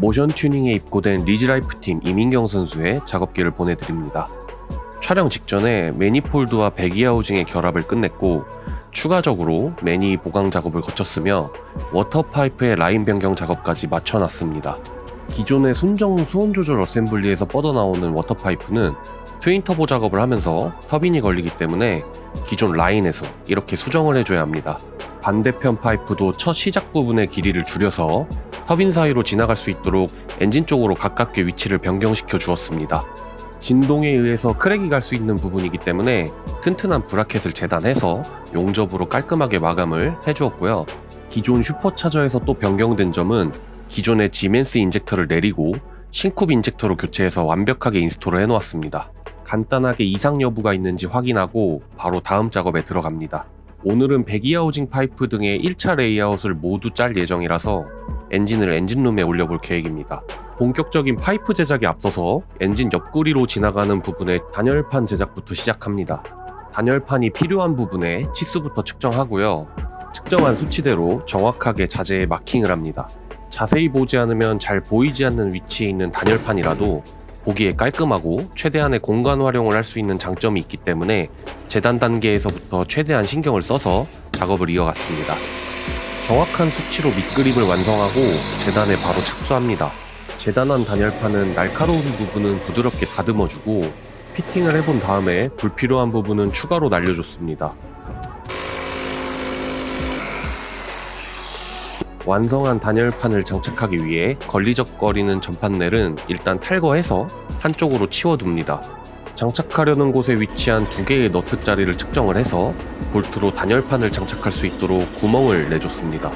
모션 튜닝에 입고된 리즈라이프 팀 이민경 선수의 작업기를 보내드립니다. 촬영 직전에 매니폴드와 배기하우징의 결합을 끝냈고 추가적으로 매니 보강 작업을 거쳤으며 워터파이프의 라인 변경 작업까지 마쳐놨습니다. 기존의 순정 수온 조절 어셈블리에서 뻗어나오는 워터파이프는 트윈 터보 작업을 하면서 터빈이 걸리기 때문에 기존 라인에서 이렇게 수정을 해줘야 합니다. 반대편 파이프도 첫 시작 부분의 길이를 줄여서 터빈 사이로 지나갈 수 있도록 엔진 쪽으로 가깝게 위치를 변경시켜 주었습니다. 진동에 의해서 크랙이 갈 수 있는 부분이기 때문에 튼튼한 브라켓을 재단해서 용접으로 깔끔하게 마감을 해주었고요. 기존 슈퍼차저에서 또 변경된 점은 기존의 지멘스 인젝터를 내리고 싱쿱 인젝터로 교체해서 완벽하게 인스톨을 해놓았습니다. 간단하게 이상 여부가 있는지 확인하고 바로 다음 작업에 들어갑니다. 오늘은 배기하우징 파이프 등의 1차 레이아웃을 모두 짤 예정이라서 엔진을 엔진룸에 올려볼 계획입니다. 본격적인 파이프 제작에 앞서서 엔진 옆구리로 지나가는 부분의 단열판 제작부터 시작합니다. 단열판이 필요한 부분에 치수부터 측정하고요. 측정한 수치대로 정확하게 자재에 마킹을 합니다. 자세히 보지 않으면 잘 보이지 않는 위치에 있는 단열판이라도 보기에 깔끔하고 최대한의 공간 활용을 할 수 있는 장점이 있기 때문에 재단 단계에서부터 최대한 신경을 써서 작업을 이어갔습니다. 정확한 수치로 밑그립을 완성하고 재단에 바로 착수합니다. 재단한 단열판은 날카로운 부분은 부드럽게 다듬어주고 피팅을 해본 다음에 불필요한 부분은 추가로 날려줬습니다. 완성한 단열판을 장착하기 위해 걸리적거리는 전판넬은 일단 탈거해서 한쪽으로 치워둡니다. 장착하려는 곳에 위치한 두 개의 너트 자리를 측정을 해서 볼트로 단열판을 장착할 수 있도록 구멍을 내줬습니다.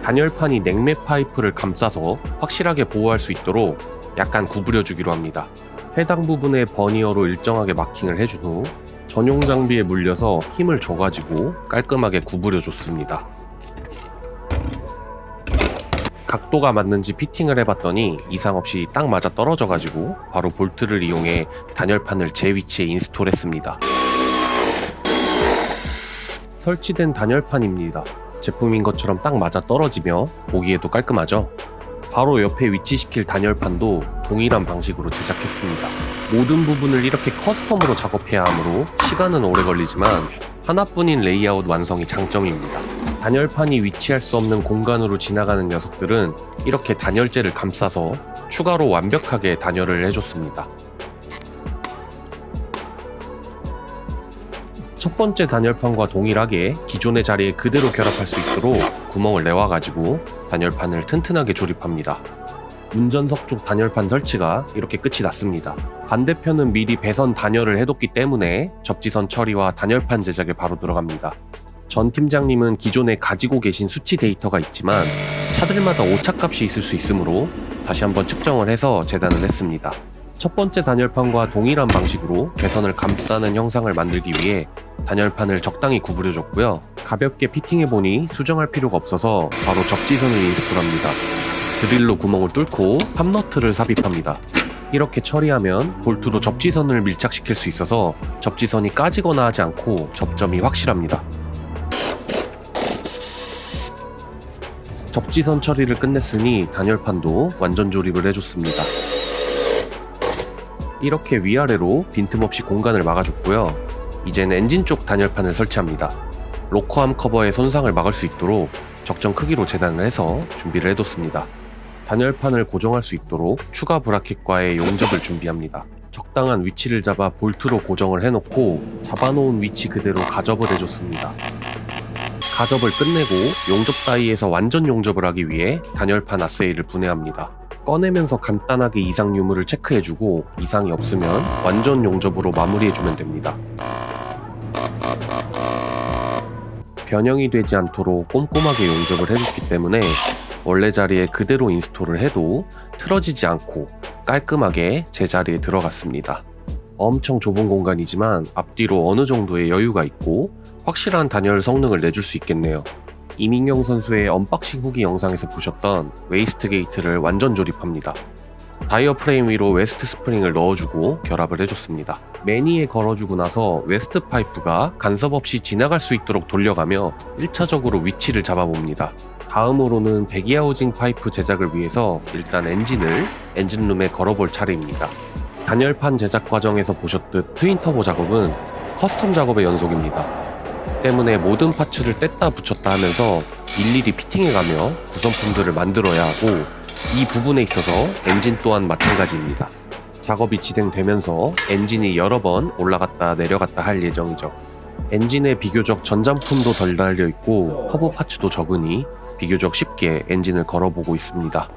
단열판이 냉매 파이프를 감싸서 확실하게 보호할 수 있도록 약간 구부려주기로 합니다. 해당 부분에 버니어로 일정하게 마킹을 해준 후 전용 장비에 물려서 힘을 줘가지고 깔끔하게 구부려줬습니다. 각도가 맞는지 피팅을 해봤더니 이상 없이 딱 맞아 떨어져가지고 바로 볼트를 이용해 단열판을 제 위치에 인스톨했습니다. 설치된 단열판입니다. 제품인 것처럼 딱 맞아 떨어지며 보기에도 깔끔하죠? 바로 옆에 위치시킬 단열판도 동일한 방식으로 제작했습니다. 모든 부분을 이렇게 커스텀으로 작업해야 하므로 시간은 오래 걸리지만 하나뿐인 레이아웃 완성이 장점입니다. 단열판이 위치할 수 없는 공간으로 지나가는 녀석들은 이렇게 단열재를 감싸서 추가로 완벽하게 단열을 해줬습니다. 첫 번째 단열판과 동일하게 기존의 자리에 그대로 결합할 수 있도록 구멍을 내와가지고 단열판을 튼튼하게 조립합니다. 운전석 쪽 단열판 설치가 이렇게 끝이 났습니다. 반대편은 미리 배선 단열을 해뒀기 때문에 접지선 처리와 단열판 제작에 바로 들어갑니다. 전 팀장님은 기존에 가지고 계신 수치 데이터가 있지만 차들마다 오차값이 있을 수 있으므로 다시 한번 측정을 해서 재단을 했습니다. 첫 번째 단열판과 동일한 방식으로 배선을 감싸는 형상을 만들기 위해 단열판을 적당히 구부려줬고요. 가볍게 피팅해보니 수정할 필요가 없어서 바로 접지선을 인스톨합니다. 드릴로 구멍을 뚫고 팝너트를 삽입합니다. 이렇게 처리하면 볼트로 접지선을 밀착시킬 수 있어서 접지선이 까지거나 하지 않고 접점이 확실합니다. 접지선 처리를 끝냈으니 단열판도 완전 조립을 해줬습니다. 이렇게 위아래로 빈틈없이 공간을 막아줬고요. 이제는 엔진 쪽 단열판을 설치합니다. 로커암 커버의 손상을 막을 수 있도록 적정 크기로 재단을 해서 준비를 해뒀습니다. 단열판을 고정할 수 있도록 추가 브라켓과의 용접을 준비합니다. 적당한 위치를 잡아 볼트로 고정을 해놓고 잡아놓은 위치 그대로 가접을 해줬습니다. 가접을 끝내고 용접 다이에서 완전 용접을 하기 위해 단열판 아세이를 분해합니다. 꺼내면서 간단하게 이상 유무를 체크해주고 이상이 없으면 완전 용접으로 마무리해주면 됩니다. 변형이 되지 않도록 꼼꼼하게 용접을 해줬기 때문에 원래 자리에 그대로 인스톨을 해도 틀어지지 않고 깔끔하게 제자리에 들어갔습니다. 엄청 좁은 공간이지만 앞뒤로 어느 정도의 여유가 있고 확실한 단열 성능을 내줄 수 있겠네요. 이민경 선수의 언박싱 후기 영상에서 보셨던 웨이스트 게이트를 완전 조립합니다. 타이어 프레임 위로 웨스트 스프링을 넣어주고 결합을 해줬습니다. 매니에 걸어주고 나서 웨스트 파이프가 간섭 없이 지나갈 수 있도록 돌려가며 1차적으로 위치를 잡아봅니다. 다음으로는 배기하우징 파이프 제작을 위해서 일단 엔진룸에 걸어볼 차례입니다. 단열판 제작 과정에서 보셨듯 트윈터보 작업은 커스텀 작업의 연속입니다. 때문에 모든 파츠를 뗐다 붙였다 하면서 일일이 피팅해가며 구성품들을 만들어야 하고, 이 부분에 있어서 엔진 또한 마찬가지입니다. 작업이 진행되면서 엔진이 여러 번 올라갔다 내려갔다 할 예정이죠. 엔진에 비교적 전장품도 덜 달려있고 허브 파츠도 적으니 비교적 쉽게 엔진을 걸어보고 있습니다.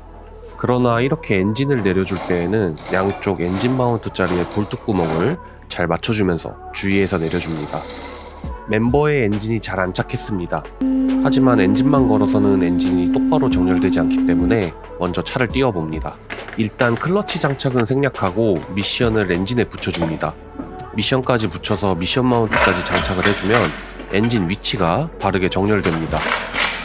그러나 이렇게 엔진을 내려줄 때에는 양쪽 엔진 마운트 자리에 볼트구멍을 잘 맞춰주면서 주의해서 내려줍니다. 멤버의 엔진이 잘 안착했습니다. 하지만 엔진만 걸어서는 엔진이 똑바로 정렬되지 않기 때문에 먼저 차를 띄워봅니다. 일단 클러치 장착은 생략하고 미션을 엔진에 붙여줍니다. 미션까지 붙여서 미션 마운트까지 장착을 해주면 엔진 위치가 바르게 정렬됩니다.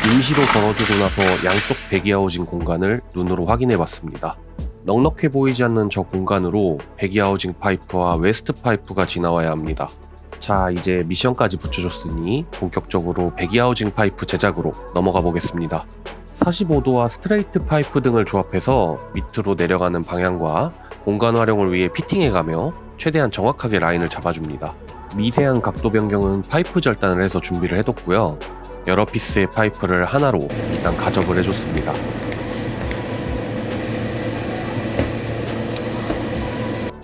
임시로 걸어주고 나서 양쪽 배기하우징 공간을 눈으로 확인해봤습니다. 넉넉해 보이지 않는 저 공간으로 배기하우징 파이프와 웨스트 파이프가 지나와야 합니다. 자, 이제 미션까지 붙여줬으니 본격적으로 배기하우징 파이프 제작으로 넘어가 보겠습니다. 45도와 스트레이트 파이프 등을 조합해서 밑으로 내려가는 방향과 공간 활용을 위해 피팅해가며 최대한 정확하게 라인을 잡아줍니다. 미세한 각도 변경은 파이프 절단을 해서 준비를 해뒀고요. 여러 피스의 파이프를 하나로 일단 가접을 해줬습니다.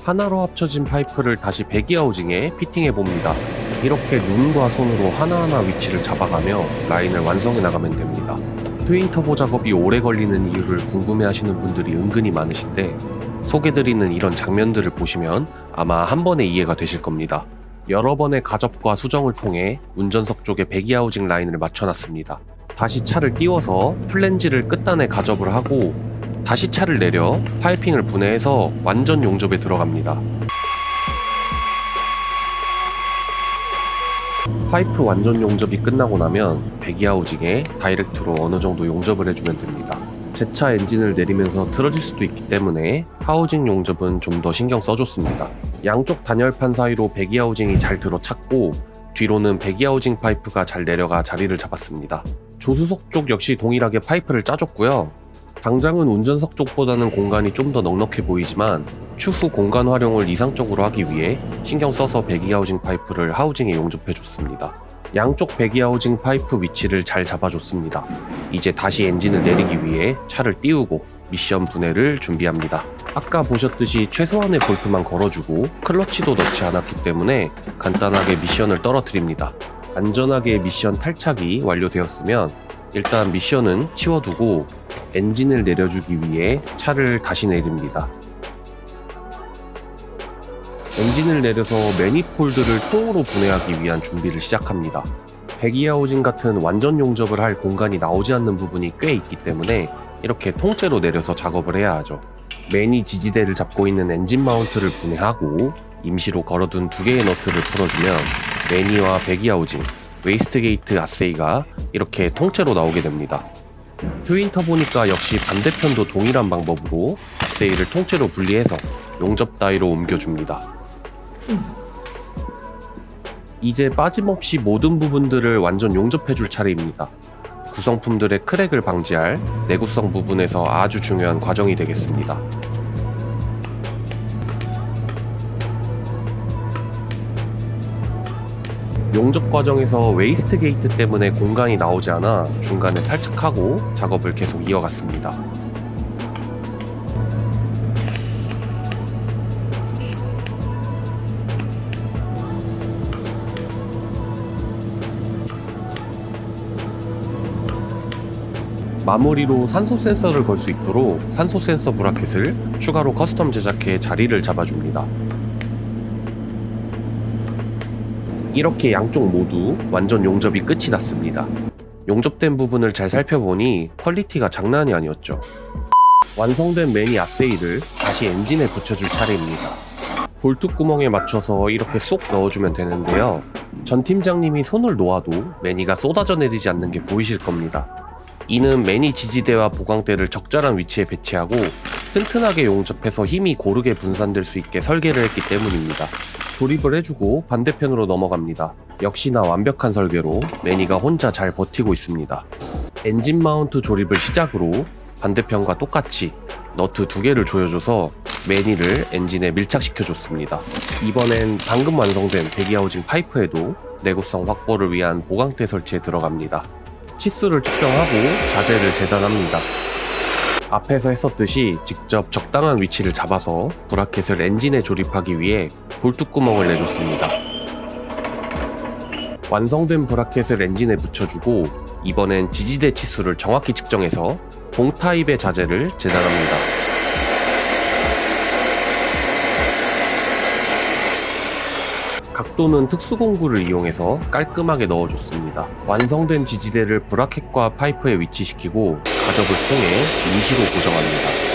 하나로 합쳐진 파이프를 다시 배기하우징에 피팅해봅니다. 이렇게 눈과 손으로 하나하나 위치를 잡아가며 라인을 완성해 나가면 됩니다. 트윈터보 작업이 오래 걸리는 이유를 궁금해하시는 분들이 은근히 많으신데, 소개드리는 이런 장면들을 보시면 아마 한 번에 이해가 되실 겁니다. 여러 번의 가접과 수정을 통해 운전석 쪽에 배기하우징 라인을 맞춰놨습니다. 다시 차를 띄워서 플랜지를 끝단에 가접을 하고 다시 차를 내려 파이핑을 분해해서 완전 용접에 들어갑니다. 파이프 완전 용접이 끝나고 나면 배기하우징에 다이렉트로 어느 정도 용접을 해주면 됩니다. 제 차 엔진을 내리면서 틀어질 수도 있기 때문에 하우징 용접은 좀 더 신경 써줬습니다. 양쪽 단열판 사이로 배기하우징이 잘 들어찼고 뒤로는 배기하우징 파이프가 잘 내려가 자리를 잡았습니다. 조수석 쪽 역시 동일하게 파이프를 짜줬고요. 당장은 운전석 쪽보다는 공간이 좀 더 넉넉해 보이지만 추후 공간 활용을 이상적으로 하기 위해 신경 써서 배기하우징 파이프를 하우징에 용접해줬습니다. 양쪽 배기하우징 파이프 위치를 잘 잡아줬습니다. 이제 다시 엔진을 내리기 위해 차를 띄우고 미션 분해를 준비합니다. 아까 보셨듯이 최소한의 볼트만 걸어주고 클러치도 넣지 않았기 때문에 간단하게 미션을 떨어뜨립니다. 안전하게 미션 탈착이 완료되었으면 일단 미션은 치워두고 엔진을 내려주기 위해 차를 다시 내립니다. 엔진을 내려서 매니폴드를 통으로 분해하기 위한 준비를 시작합니다. 배기하우징 같은 완전 용접을 할 공간이 나오지 않는 부분이 꽤 있기 때문에 이렇게 통째로 내려서 작업을 해야 하죠. 매니 지지대를 잡고 있는 엔진 마운트를 분해하고 임시로 걸어둔 두 개의 너트를 풀어주면 매니와 배기하우징, 웨이스트 게이트 아세이가 이렇게 통째로 나오게 됩니다. 트윈터보니까 역시 반대편도 동일한 방법으로 아세이를 통째로 분리해서 용접 따위로 옮겨줍니다. 이제 빠짐없이 모든 부분들을 완전 용접해줄 차례입니다. 구성품들의 크랙을 방지할 내구성 부분에서 아주 중요한 과정이 되겠습니다. 용접 과정에서 웨이스트 게이트 때문에 공간이 나오지 않아 중간에 탈착하고 작업을 계속 이어갔습니다. 마무리로 산소 센서를 걸 수 있도록 산소 센서 브라켓을 추가로 커스텀 제작해 자리를 잡아줍니다. 이렇게 양쪽 모두 완전 용접이 끝이 났습니다. 용접된 부분을 잘 살펴보니 퀄리티가 장난이 아니었죠. 완성된 매니 아세이를 다시 엔진에 붙여줄 차례입니다. 볼트 구멍에 맞춰서 이렇게 쏙 넣어주면 되는데요. 전 팀장님이 손을 놓아도 매니가 쏟아져 내리지 않는 게 보이실 겁니다. 이는 매니 지지대와 보강대를 적절한 위치에 배치하고 튼튼하게 용접해서 힘이 고르게 분산될 수 있게 설계를 했기 때문입니다. 조립을 해주고 반대편으로 넘어갑니다. 역시나 완벽한 설계로 매니가 혼자 잘 버티고 있습니다. 엔진 마운트 조립을 시작으로 반대편과 똑같이 너트 2개를 조여줘서 매니를 엔진에 밀착시켜줬습니다. 이번엔 방금 완성된 배기하우징 파이프에도 내구성 확보를 위한 보강대 설치에 들어갑니다. 치수를 측정하고 자재를 재단합니다. 앞에서 했었듯이 직접 적당한 위치를 잡아서 브라켓을 엔진에 조립하기 위해 볼트구멍을 내줬습니다. 완성된 브라켓을 엔진에 붙여주고 이번엔 지지대 치수를 정확히 측정해서 봉 타입의 자재를 재단합니다. 각도는 특수공구를 이용해서 깔끔하게 넣어줬습니다. 완성된 지지대를 브라켓과 파이프에 위치시키고 가접을 통해 임시로 고정합니다.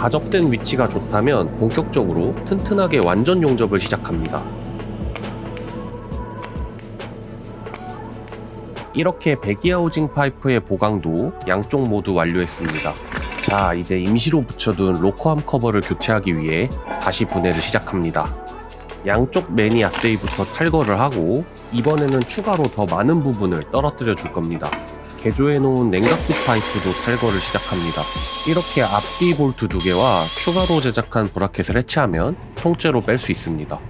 가접된 위치가 좋다면 본격적으로 튼튼하게 완전 용접을 시작합니다. 이렇게 배기하우징 파이프의 보강도 양쪽 모두 완료했습니다. 자, 이제 임시로 붙여둔 로커암 커버를 교체하기 위해 다시 분해를 시작합니다. 양쪽 매니 아세이부터 탈거를 하고 이번에는 추가로 더 많은 부분을 떨어뜨려 줄 겁니다. 개조해놓은 냉각수 파이프도 탈거를 시작합니다. 이렇게 앞뒤 볼트 2개와 추가로 제작한 브라켓을 해체하면 통째로 뺄 수 있습니다.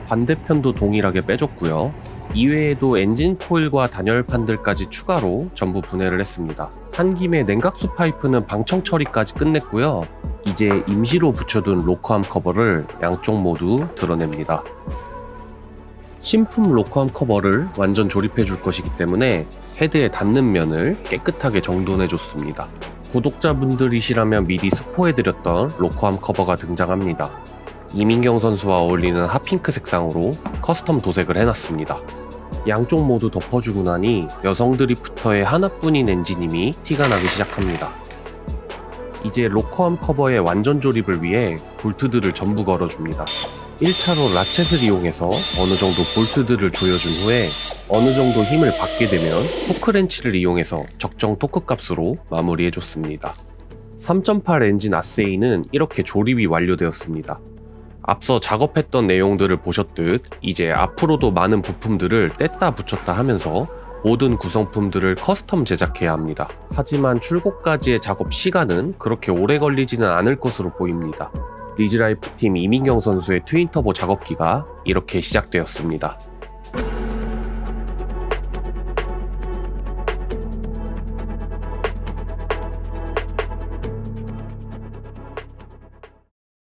반대편도 동일하게 빼줬고요. 이외에도 엔진 코일과 단열판들까지 추가로 전부 분해를 했습니다. 한 김에 냉각수 파이프는 방청 처리까지 끝냈고요. 이제 임시로 붙여둔 로커암 커버를 양쪽 모두 드러냅니다. 신품 로커암 커버를 완전 조립해 줄 것이기 때문에 헤드에 닿는 면을 깨끗하게 정돈해 줬습니다. 구독자분들이시라면 미리 스포해드렸던 로커암 커버가 등장합니다. 이민경 선수와 어울리는 핫핑크 색상으로 커스텀 도색을 해놨습니다. 양쪽 모두 덮어주고 나니 여성 드리프터의 하나뿐인 엔진임이 티가 나기 시작합니다. 이제 로커암 커버의 완전 조립을 위해 볼트들을 전부 걸어줍니다. 1차로 라쳇을 이용해서 어느 정도 볼트들을 조여준 후에 어느 정도 힘을 받게 되면 토크렌치를 이용해서 적정 토크 값으로 마무리해줬습니다. 3.8 엔진 아세이는 이렇게 조립이 완료되었습니다. 앞서 작업했던 내용들을 보셨듯 이제 앞으로도 많은 부품들을 뗐다 붙였다 하면서 모든 구성품들을 커스텀 제작해야 합니다. 하지만 출고까지의 작업 시간은 그렇게 오래 걸리지는 않을 것으로 보입니다. 리즈라이프 팀 이민경 선수의 트윈터보 작업기가 이렇게 시작되었습니다.